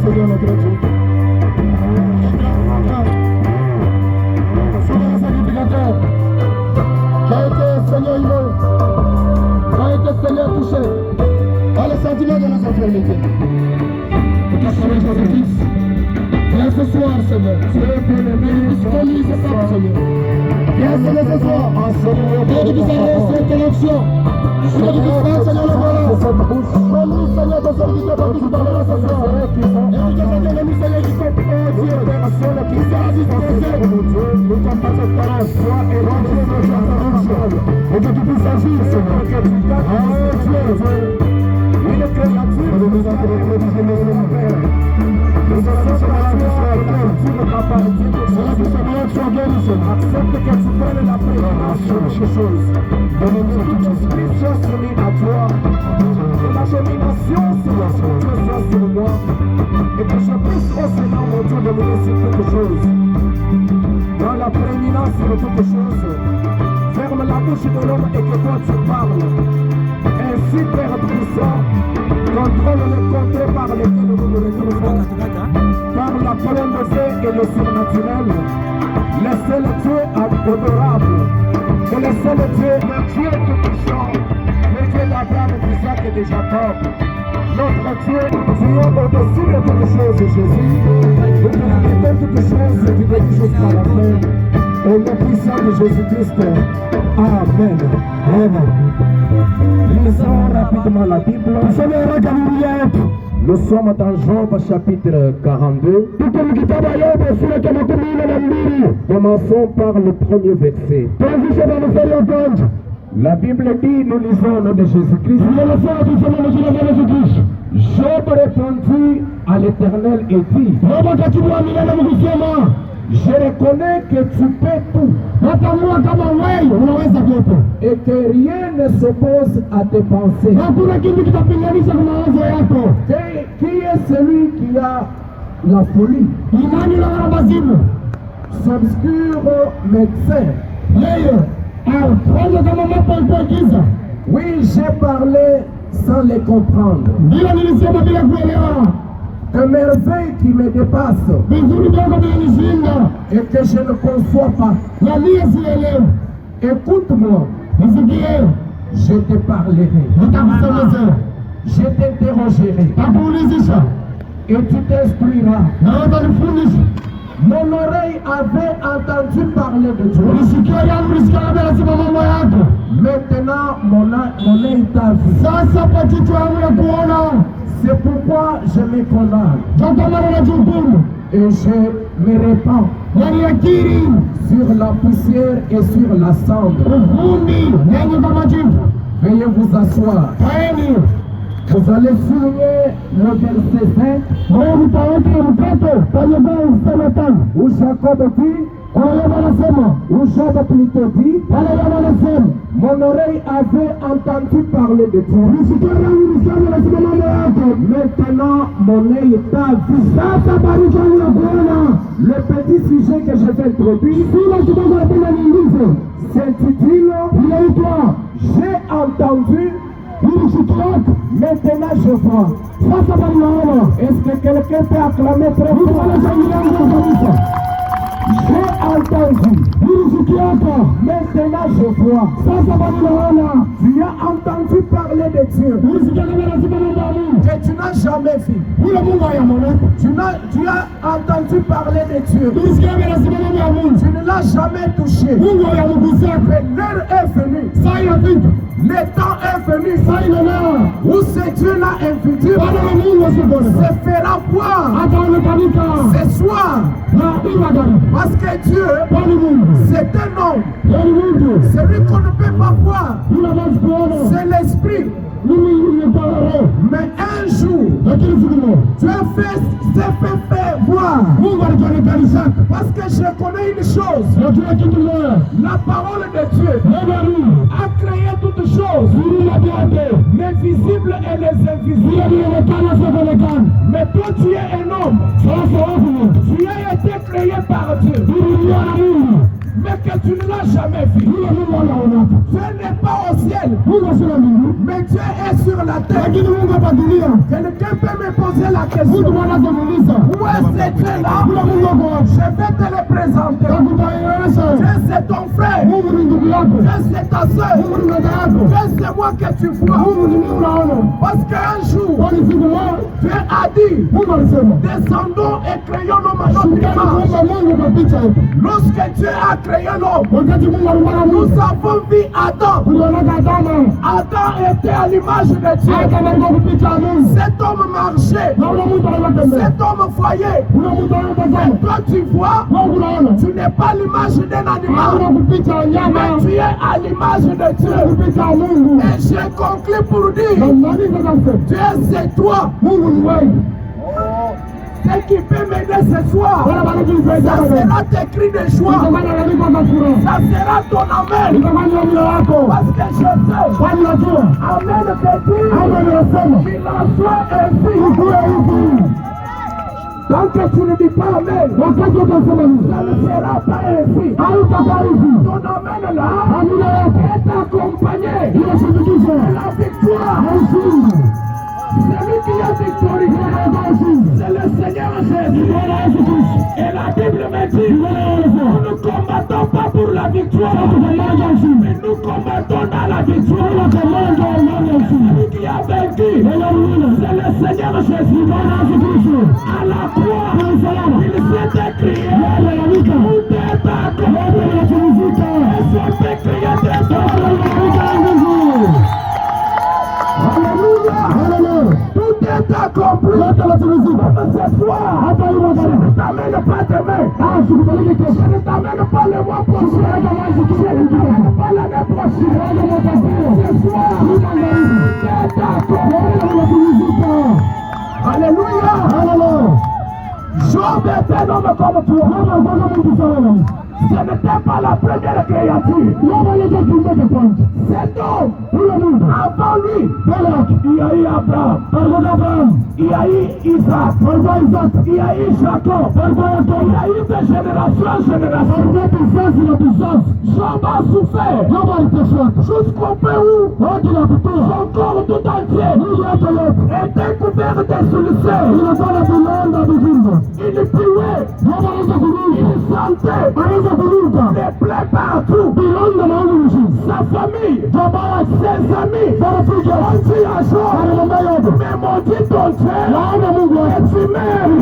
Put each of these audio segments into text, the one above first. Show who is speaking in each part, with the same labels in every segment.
Speaker 1: Seigneur notre Dieu. Seigneur le sacrificateur, qui a été Seigneur immolé, qui a été Seigneur touché par le sentiment de nos infirmités. Pour qu'à travers Jésus-Christ, viens ce soir, Seigneur. Bénis ce soir, Seigneur. Viens, Seigneur, ce soir. Dieu qui puisse aller sur ton onction. Dieu qui puisse faire, Seigneur, le bonheur. Bénis, Seigneur, ton serviteur par qui tu parleras ce soir. Et que Seigneur, bénis, Seigneur, qui fait Dieu. Qui sera disposé. Nous t'en faisons par un soir et rendre nos jours. Et que tu puisses agir, Seigneur. Il est très gentil. Nous avons nous allons se marier sur la terre. Tu ne vas pas cela que Seigneur soit guéri, Seigneur. Accepte que tu prennes la prédication de ces choses. Donne-nous toute inscription à toi. Que la gémination, Seigneur, soit sur moi. Et que je puisse, oh Seigneur, mon Dieu, dominer sur toutes choses. Dans la prééminence de toutes choses. Ferme la bouche de l'homme et que toi tu parles. Ainsi, Père puissant, contrôle le contrôle par lesquels nous nous retrouvons. Par la colonne de feu et le surnaturel, le seul Dieu adorable, et le seul Dieu, le Dieu tout-puissant, le Dieu d'Abraham, d'Isaac et de Jacob. Notre Dieu, tu es au-dessus de toutes choses, Jésus. Et tu as fait toutes choses, tu veux jusqu'à la fin. Au nom puissant de Jésus-Christ. Amen. Amen. Lisons rapidement la Bible. Nous sommes dans Job chapitre 42. Commençons par le premier verset. La Bible dit, nous lisons au nom de Jésus-Christ. Job répondit à l'Éternel et dit, je reconnais que tu peux tout et que rien ne s'oppose à tes pensées. Qui est celui qui a la folie? S'obscur médecin. Oui, j'ai parlé sans les comprendre. Un merveille qui me dépasse et que je ne conçois pas. Écoute-moi, je te parlerai, je t'interrogerai et tu t'instruiras. Mon oreille avait entendu parler de Dieu. Maintenant, mon œil t'a vu. C'est pourquoi je me condamne et je me répands sur la poussière et sur la cendre. Veuillez vous asseoir. Vous allez souligner le verset 5 où Jacob dit, où Job plutôt dit, mon oreille avait entendu parler de toi. Maintenant, mon œil t'a vu. Le petit sujet que je vais introduire s'intitule J'ai entendu. Maintenant je vois. Est-ce que quelqu'un peut acclamer très fort? J'ai entendu. Maintenant je vois. Tu as entendu parler de Dieu que tu n'as jamais vu. Tu as entendu parler de Dieu. Tu ne l'as jamais touché. Mais l'heure est venue. Le temps est venu où ce Dieu-là invité se fera voir ce soir. Parce que Dieu, c'est un homme. Celui qu'on ne peut pas voir, c'est l'esprit. Mais un jour, Dieu s'est fait voir. Parce que je connais une chose. La parole de Dieu a créé toutes choses, les visibles et les invisibles. Mais toi, tu es un homme. Tu as été créé par Dieu. mais que tu ne l'as jamais vu. Dieu n'est pas au ciel, mais Dieu est sur la terre. Quelqu'un peut me poser la question, où est ce Dieu-là? Je vais te le présenter. Dieu c'est ton frère, Dieu c'est ta soeur, Dieu c'est moi que tu vois. Parce qu'un jour, Dieu a dit, descendons et créons l'homme à notre image. Lorsque Dieu a créé l'homme, nous avons vu Adam. Adam était à l'image de Dieu. Cet homme marchait, cet homme voyait. Mais toi tu vois, tu n'es pas l'image d'un animal, mais tu es à l'image de Dieu. Et j'ai conclu pour dire, Dieu c'est toi. Ce qui peut m'aider ce soir, ça sera tes cris de joie, ça sera ton amen. Parce que je sais, amen petit, qu'il en soit ainsi. Tant que tu ne dis pas amen, ça ne sera pas ainsi. Ton amen là est accompagné de la victoire. Celui qui est victorieux, c'est le Seigneur Jésus. Et la Bible me dit, nous ne combattons pas pour la victoire, mais nous combattons dans la victoire. Celui qui a vaincu, c'est le Seigneur Jésus. À la croix, il s'est écrié, tout est accompli. Et son péché est tout est accompli. Ce soir, je ne t'amène pas demain. Je ne t'amène pas le mois prochain. Je ne t'amène pas l'année prochaine. Ce soir, tout est accompli. Alléluia. Job était un homme comme toi. Ce n'était pas la première créature. Cet homme, avant lui, il y a eu Abraham, il y a eu Isaac, il y a eu Jacob, il y a eu de génération en génération. Job a souffert jusqu'au peu où son corps tout entier était couvert de soulicères. Il priait, il sentait les plaies partout. Sa famille, ses amis, ont dit à Job, mais maudit ton Dieu, et tu m'aimes.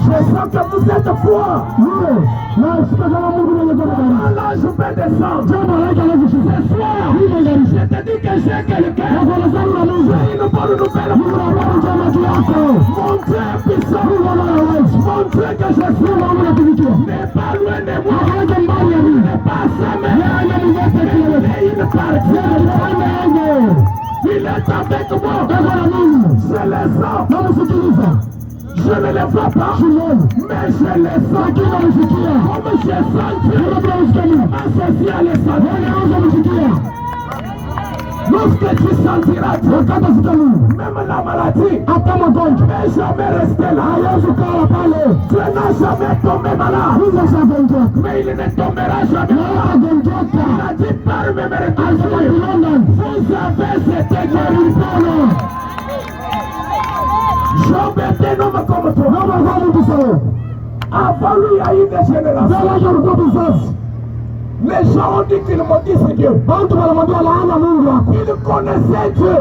Speaker 1: Je sens que vous êtes froid. Là, je vais descendre. Ce soir, je te dis que j'ai quelqu'un. J'ai une bonne nouvelle pour toi. Mon Dieu est puissant. Mon Dieu que je suis n'est pas loin de moi. Il n'est pas à sa main. Mais il parle. Il est avec moi. Je le sens. Je ne les vois pas, mais je les sens. Comme je sens, m'associer à les sentir. Lorsque tu sentiras Dieu, même la maladie, mais jamais rester là. Dieu n'a jamais tombé malade, mais il ne tombera jamais malade. Il a dit par mes mérites, vous avez cette guérison. Job était un homme comme toi. Avant lui, il y a eu des générations. Les gens ont dit qu'ils maudissent Dieu. Ils connaissaient Dieu.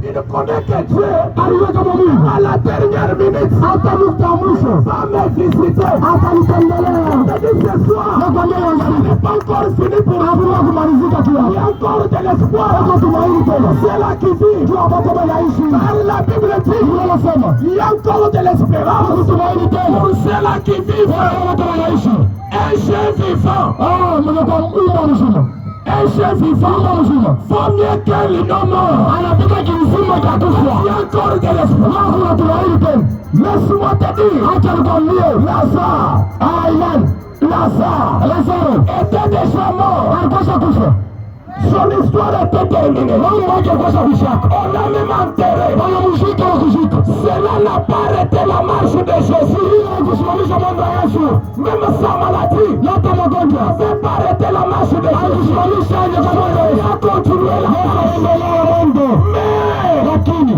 Speaker 1: Ils connaissent que Dieu, à la dernière minute, va me visiter. C'est-à-dire ce soir, ce n'est pas encore fini pour vous. Il y a encore de l'espoir. C'est là qui vit. Car la Bible dit, il y a encore de l'espérance pour ceux-là qui vivent. Un chien vivant. Un chien vivant vaut mieux qu'un lion mort. Il y a encore de l'espoir. Laisse-moi te dire, Lazare était déjà mort. Son histoire était terminée. On a même enterré. Cela n'a pas arrêté la marche de Jésus. Même sa maladie n'a pas arrêté la marche de Jésus. Il a continué la marche. Mais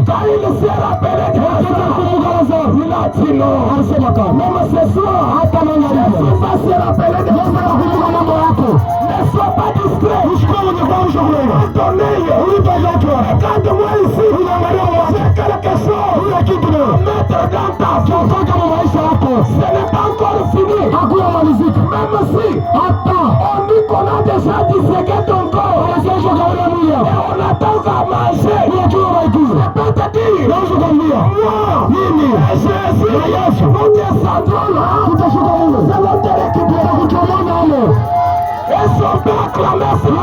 Speaker 1: quand il s'est rappelé de Lazare, il a dit non. Même ce soir, Jésus va se rappeler de Lazare. Ne sois pas distrait. Regarde-moi ici. C'est quelque chose à mettre dans ta vie. Ce n'est pas encore fini. Même si on dit qu'on a déjà disséqué ton corps et on attend qu'à manger, je peux te dire, moi, Jésus, nous descendrons là, c'est notre récupérer. Et son père acclamait sur le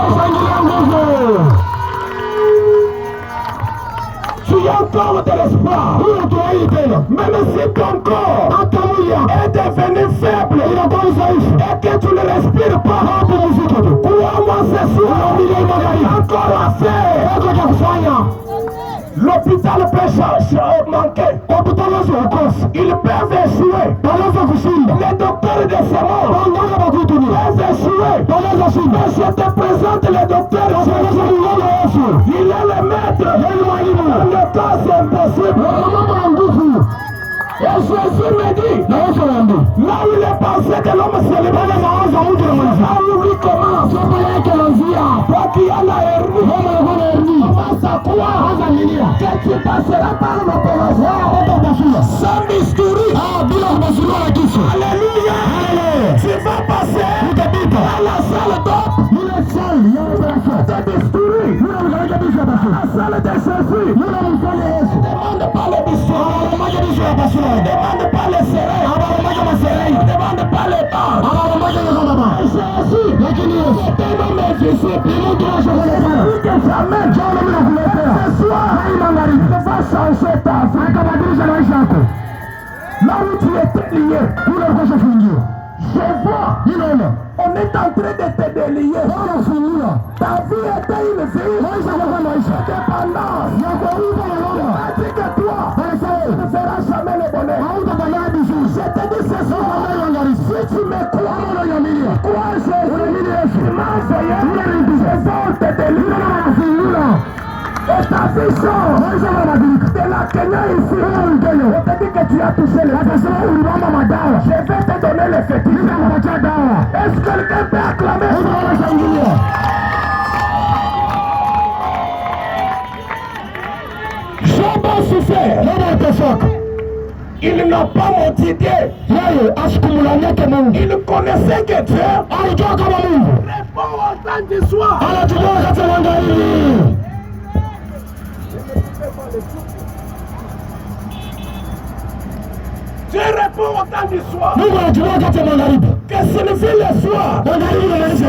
Speaker 1: tu as encore de l'espoir. Même si ton corps est devenu faible et que tu ne respires pas, crois-moi ce soir, il y a encore à faire. L'hôpital peut manquer. Ils peuvent échouer. Les docteurs de ce monde peuvent échouer. Mais je te présente le docteur. Il est le maître. Le cas c'est impossible. Et Jésus me dit, là où les pensées de l'homme se lèvent, là où il commence, toi qui as la hernie, commence à croire que tu passeras par l'opération sans bistouri. Alléluia. Tu vas passer à la salle d'op. De bistouri. La salle de Jésus. Demande pas le bistouri. Demande pas les serrés. Demande pas les barres. Jésus, c'était même invisible. Il que jamais Dieu ne le voulait faire. Ce soir, il va changer ta vie. Là où tu étais lié, je vois, on est en train de te délier. Ta vie était une vie dépendance. C'est que toi, tu ne feras jamais le bonheur. Je te dis ce soir, si tu me crois, Jésus, tu m'as envoyé, je vais te délivrer. Et ta vision de la Kenya ici, je te dis que tu as touché les personnes. Je vais te donner les fétiches. Est-ce que quelqu'un peut acclamer? Job a souffert. Il n'a pas motivé. Il connaissait que Dieu répond au temps du soir. Dieu répond au temps du soir. Que signifie le soir?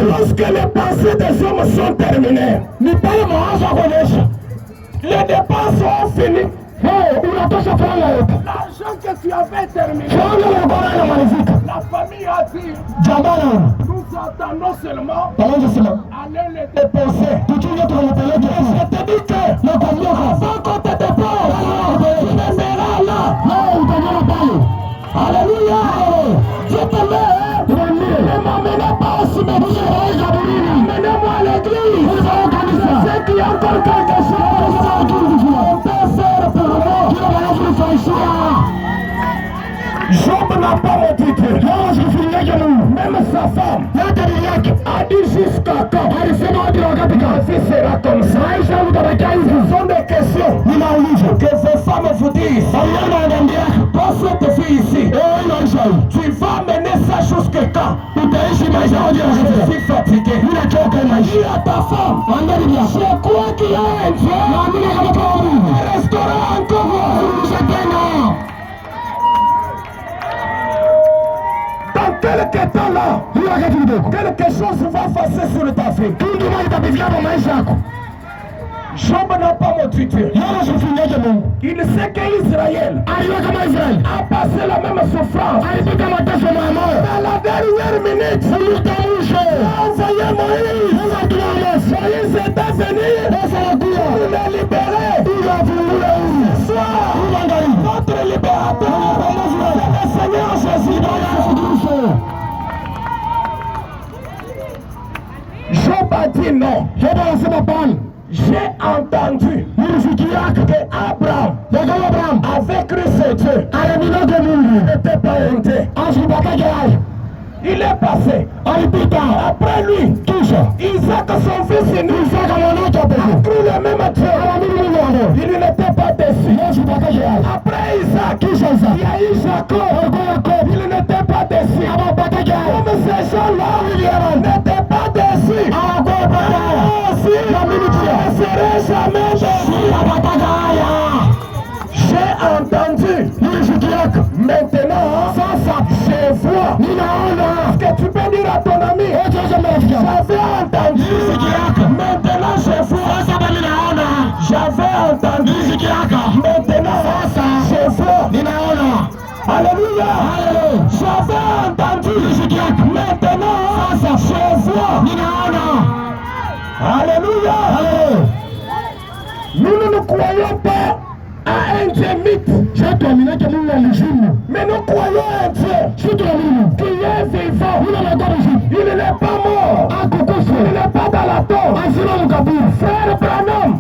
Speaker 1: Lorsque les pensées des hommes sont terminées, les dépenses sont finies. L'argent que tu avais terminé, la famille a dit, nous attendons seulement aller les dépenser. Et je te dis que avant qu'on te dépose, tu ne seras là. Alléluia. Je te mets. Ne m'emmenez pas au cimetière. Amenez-moi à l'église. C'est qu'il y a encore quelque chose. Job n'a pas motivé. Même sa femme a dit jusqu'à quand ma vie sera comme ça. Ce sont des questions que vos femmes vous disent. Toi, cette fille ici, tu vas mener ça jusqu'à quand? Je suis fatigué. Dis à ta femme, je crois qu'il y a un Dieu. Un restaurant encore. Dans quelques temps là, quelque chose va passer sur ta vie. Job n'a pas maudit Dieu. Il sait qu'Israël a passé la même souffrance. Dans la dernière minute, il a envoyé Moïse. Moïse est venu pour le libérer. Ce soir, notre libérateur, c'est le Seigneur Jésus. Job a dit non. J'ai entendu que Abraham avait cru ce Dieu. Il n'était pas honté. Il est passé. Après lui, Isaac, son fils unique, a cru le même Dieu. Il n'était pas déçu. Après Isaac, il y a eu Jacob. Il n'était pas déçu. Comme ces gens-là n'étaient pas déçus. Je ne serai jamais déçu. J'ai entendu. Maintenant, je vois. Est-ce que tu peux dire à ton ami? J'avais entendu. Maintenant, je vois. J'avais entendu. Maintenant, je vois. Alléluia. J'avais entendu. Maintenant, je vois. Alléluia. Nous ne croyons pas à un Dieu mythe. Mais nous croyons à un Dieu qui est vivant. Il n'est pas mort. Il n'est pas dans la tombe. Frère Branham,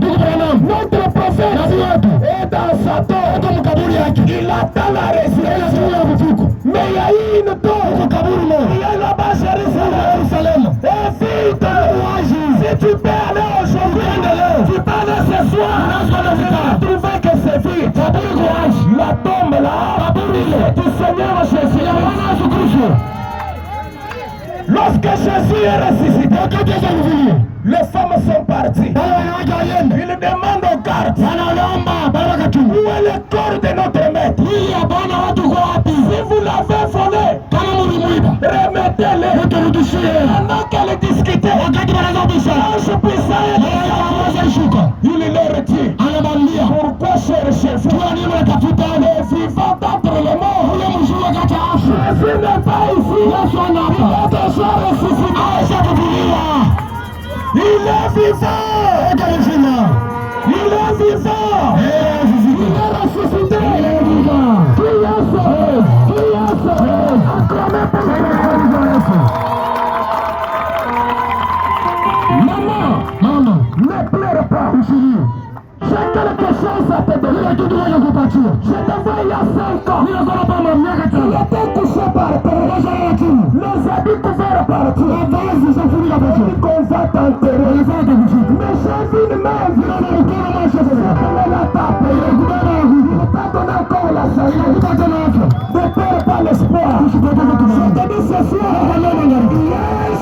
Speaker 1: notre prophète, est dans sa tombe. Il attend la résurrection. Mais il y a eu une tombe. Il y a là-bas Jérusalem. Et vite, si tu peux aller aujourd'hui, tu peux aller ce soir. Tu vas trouver que c'est vite. La tombe là, c'est du Seigneur Jésus. Lorsque Jésus est ressuscité, les femmes sont parties. Il demande aux gardes, où est le corps de notre maître? Si vous l'avez volé, remettez-le. Pendant qu'elle discutait, l'ange puissant il leur dit, pourquoi cherchez-vous les vivants d'entre les morts? Jésus n'est pas ici. Il est déjà ressuscité. Il est vivant. Il est vivant. Il est ressuscité. Maman, ne pleure pas. J'ai quelque chose à te donner. Je te vois il y a 5 ans. Il était couché par terre. Les habits couverts par terre. Il qu'on va t'enterrer. Mais j'ai vu une main. Il l'a tapé. Il t'a donné encore la sagesse. Ne perds pas l'espoir. Je te dis ce soir.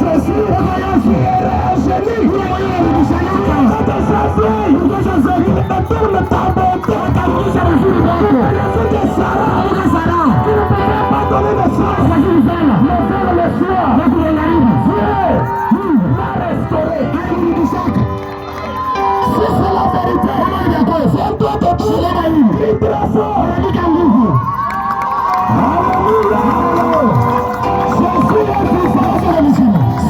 Speaker 1: Jésus est génie. Il ne tourne ta bonté. Il ne pas donner le soir. Le soir. Dieu l'a restauré. Si c'est la vérité, c'est toi de Dieu. Il te fort. Alléluia. Jésus est vivant.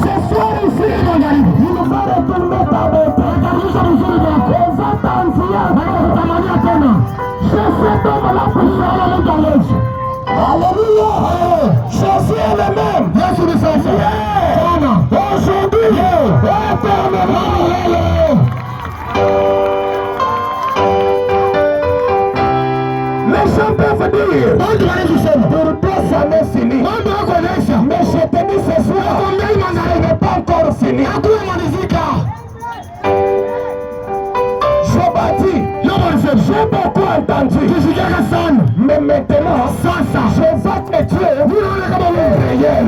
Speaker 1: Ce soir ici, il va retourner ta bonté. On va t'envier. Je cet homme la puissance. Alléluia. Jésus est le même. Aujourd'hui, éternellement. Les gens peuvent dire, pour toi ça n'est fini. Mais je te dis ce soir, ça n'est pas encore fini. Job a dit, j'ai beaucoup entendu. Mais maintenant, je vais te tuer. Réel.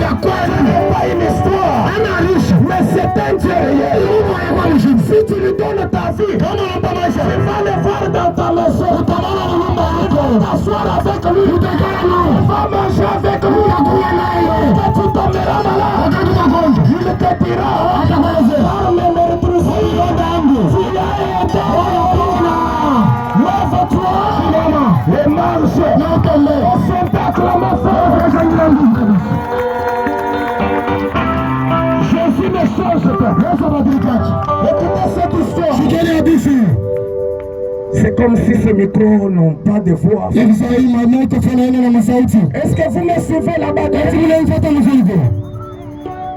Speaker 1: Ce n'est pas une histoire, mais c'est un Dieu réel. Si tu lui donnes ta vie, tu vas le voir dans ta maison. T'asseoir avec lui, tu vas manger avec lui. Quand tu tomberas malade, il te dira, par mes meurtres, tu as C'est comme si ces micros n'ont pas de voix. Est-ce que vous me suivez là-bas?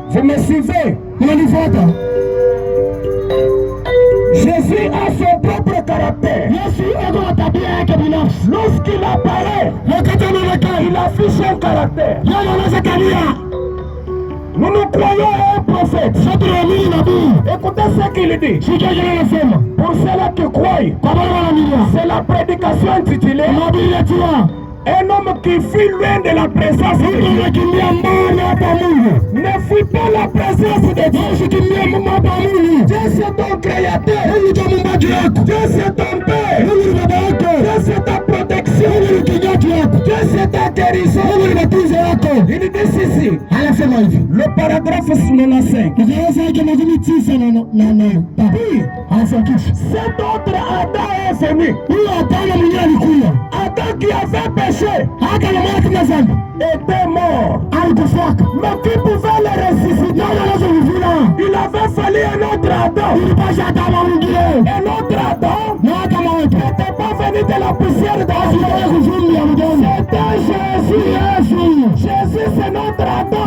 Speaker 1: Vous me suivez? Jésus a son propre caractère. Lorsqu'il apparaît, il affiche un caractère. Nous nous croyons à un prophète. Écoutez ce qu'il dit. Pour ceux-là qui croient, c'est la prédication intitulée un homme qui fuit loin de la présence de Dieu. Ne fuit pas la présence de Dieu. Dieu c'est ton créateur. Dieu c'est ton père. Dieu c'est ta protection. Dieu c'est ta guérison. Il dit ceci. Le paragraphe 95. Cet autre Adam est venu. Adam qui avait péché était mort. Mais qui pouvait le ressusciter? Il avait fallu un autre Adam. Un autre Adam n'était pas venu de la poussière d'Adam. C'était Jésus. Jésus c'est notre Adam.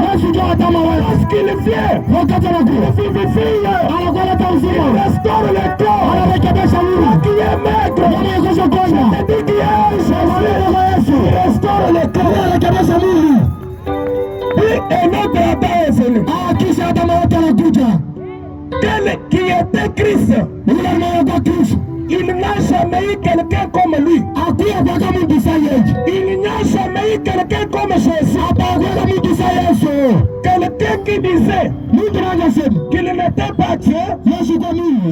Speaker 1: Lorsqu'il vient, il vivifie, il restaure le corps. Qui est maître, je te dis qui est Jésus, il restaure le corps. Puis un autre Adam est venu. Qui était Christ. Il n'a jamais eu quelqu'un comme lui. Il n'y a jamais eu quelqu'un comme Jésus. Quelqu'un qui disait qu'il n'était pas Dieu.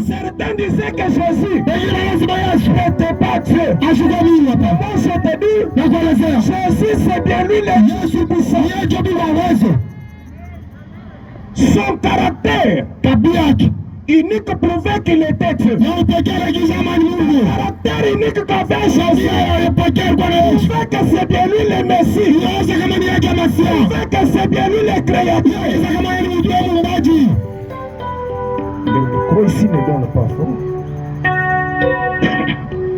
Speaker 1: Certains disaient que Jésus n'était pas Dieu. Moi je te dis, Jésus c'est bien lui le Dieu puissant. Son caractère unique prouvait qu'il était Dieu. Caractère unique qu'avait Jésus prouvait que c'est bien lui le Messie. Prouvait que c'est bien lui le Créateur. Le micro ici ne donne pas fort.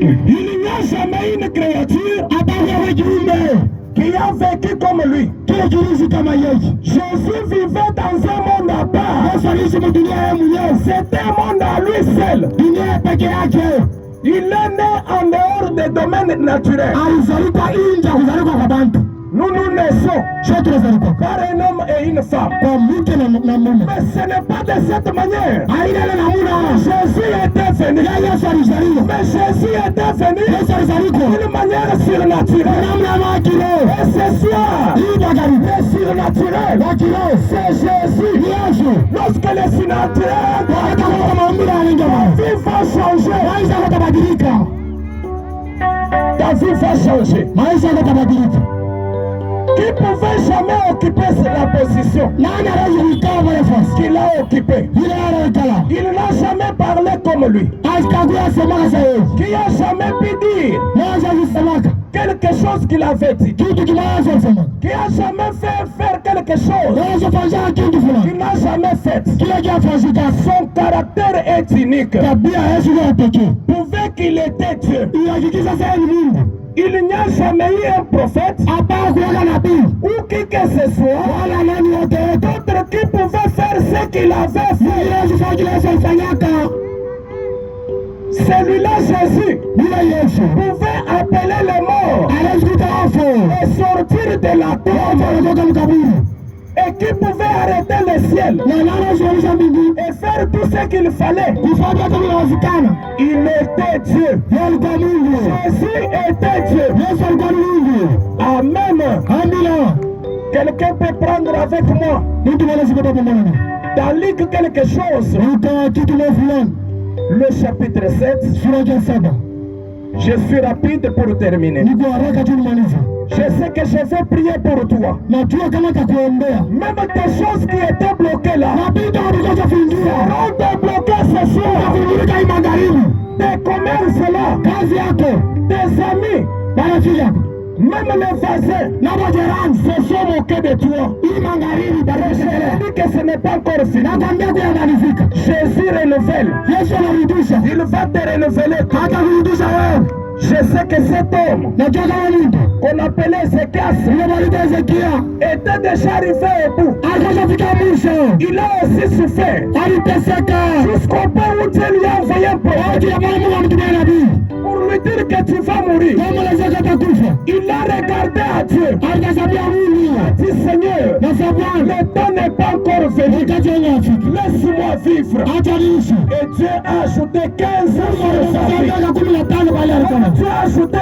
Speaker 1: Il n'y a jamais une créature qui a vécu comme lui. Jésus vivait dans un monde à part. C'était un monde à lui seul. Il est né en dehors des domaines naturels. Nous naissons par un homme et une femme. Mais ce n'est pas de cette manière. Jésus était venu. Mais Jésus était venu d'une manière surnaturelle. Et ce soir, le surnaturel, c'est Jésus. Lorsque le surnaturel, ta vie va changer. Ta vie va changer. Qui pouvait jamais occuper la position qu'il a occupée. Il n'a jamais parlé comme lui. Qui a jamais pu dire quelque chose qu'il avait dit. Qui a jamais fait faire quelque chose qu'il n'a jamais fait. Son caractère est unique. Pouvait qu'il était Dieu. Il n'y a jamais eu un prophète ou qui que ce soit d'autre qui pouvait faire ce qu'il avait fait. Celui-là, Jésus, pouvait appeler les morts et sortir de la terre. Et qui pouvait arrêter le ciel et faire tout ce qu'il fallait. Il était Dieu. Jésus était Dieu. Amen. Quelqu'un peut prendre avec moi dans Luc quelque chose. Le chapitre 7. Je suis rapide pour terminer. Je sais que je vais prier pour toi. Même des choses qui étaient bloquées là seront débloquées ce soir. Des commerces là, des amis, Même les voisins, se sont moqués de toi. Je dis que ce n'est pas encore fini. Jésus renouvelle. Il va te renouveler. Je sais que cet homme qu'on appelait Ézéchias était déjà arrivé au bout. Il a aussi souffert jusqu'au point où Dieu lui a envoyé un prophète pour lui dire que tu vas mourir. Il a regardé à Dieu. Il a dit Seigneur, le temps n'est pas encore venu. Laisse-moi vivre. Et Dieu a ajouté 15 ans sur sa vie. Dieu a ajouté